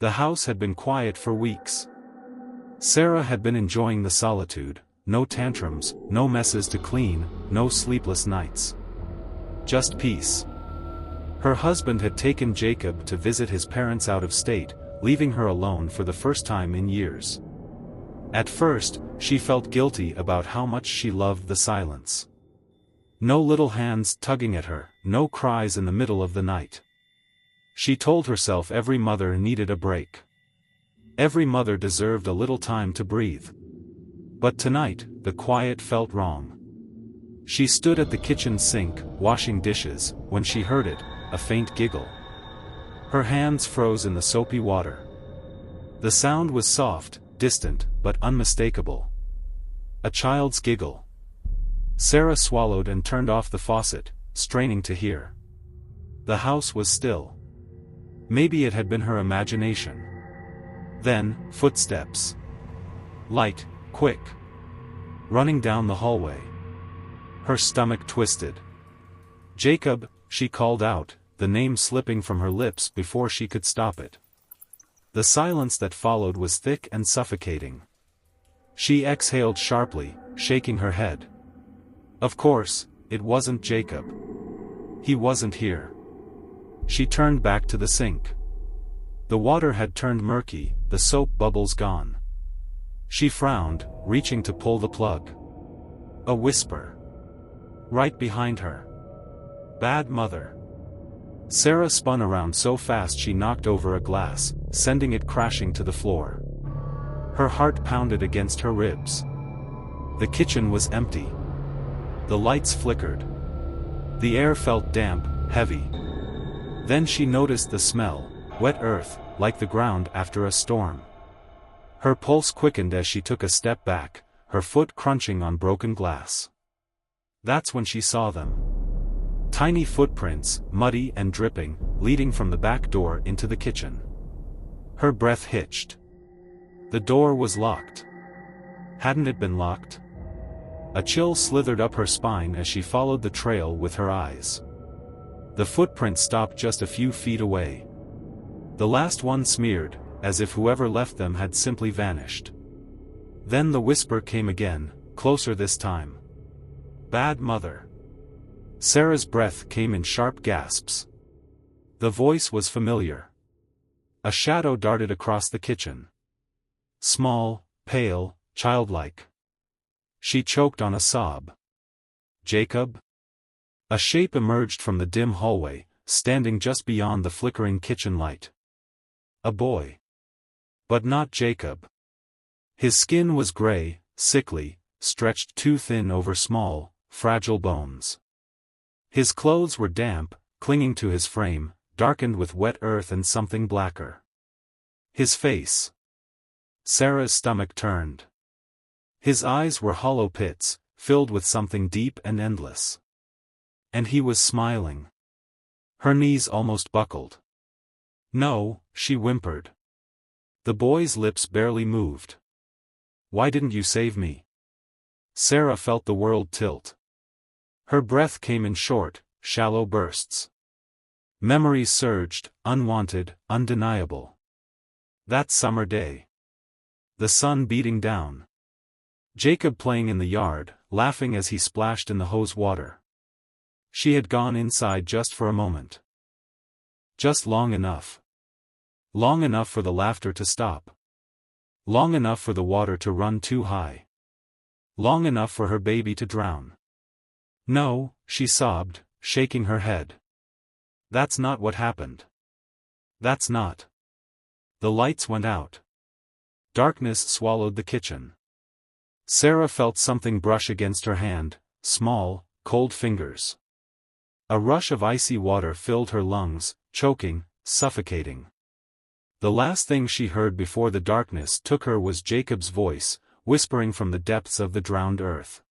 The house had been quiet for weeks. Sarah had been enjoying the solitude, no tantrums, no messes to clean, no sleepless nights. Just peace. Her husband had taken Jacob to visit his parents out of state, leaving her alone for the first time in years. At first, she felt guilty about how much she loved the silence. No little hands tugging at her, no cries in the middle of the night. She told herself every mother needed a break. Every mother deserved a little time to breathe. But tonight, the quiet felt wrong. She stood at the kitchen sink, washing dishes, when she heard it, a faint giggle. Her hands froze in the soapy water. The sound was soft, distant, but unmistakable. A child's giggle. Sarah swallowed and turned off the faucet, straining to hear. The house was still. Maybe it had been her imagination. Then, footsteps. Light, quick. Running down the hallway. Her stomach twisted. "Jacob," she called out, the name slipping from her lips before she could stop it. The silence that followed was thick and suffocating. She exhaled sharply, shaking her head. Of course, it wasn't Jacob. He wasn't here. She turned back to the sink. The water had turned murky, the soap bubbles gone. She frowned, reaching to pull the plug. A whisper. Right behind her. "Bad mother." Sarah spun around so fast she knocked over a glass, sending it crashing to the floor. Her heart pounded against her ribs. The kitchen was empty. The lights flickered. The air felt damp, heavy. Then she noticed the smell, wet earth, like the ground after a storm. Her pulse quickened as she took a step back, her foot crunching on broken glass. That's when she saw them. Tiny footprints, muddy and dripping, leading from the back door into the kitchen. Her breath hitched. The door was locked. Hadn't it been locked? A chill slithered up her spine as she followed the trail with her eyes. The footprint stopped just a few feet away. The last one smeared, as if whoever left them had simply vanished. Then the whisper came again, closer this time. "Bad mother." Sarah's breath came in sharp gasps. The voice was familiar. A shadow darted across the kitchen. Small, pale, childlike. She choked on a sob. "Jacob?" A shape emerged from the dim hallway, standing just beyond the flickering kitchen light. A boy. But not Jacob. His skin was gray, sickly, stretched too thin over small, fragile bones. His clothes were damp, clinging to his frame, darkened with wet earth and something blacker. His face. Sarah's stomach turned. His eyes were hollow pits, filled with something deep and endless. And he was smiling. Her knees almost buckled. "No," she whimpered. The boy's lips barely moved. "Why didn't you save me?" Sarah felt the world tilt. Her breath came in short, shallow bursts. Memories surged, unwanted, undeniable. That summer day. The sun beating down. Jacob playing in the yard, laughing as he splashed in the hose water. She had gone inside just for a moment. Just long enough. Long enough for the laughter to stop. Long enough for the water to run too high. Long enough for her baby to drown. "No," she sobbed, shaking her head. "That's not what happened. That's not." The lights went out. Darkness swallowed the kitchen. Sarah felt something brush against her hand, small, cold fingers. A rush of icy water filled her lungs, choking, suffocating. The last thing she heard before the darkness took her was Jacob's voice, whispering from the depths of the drowned earth.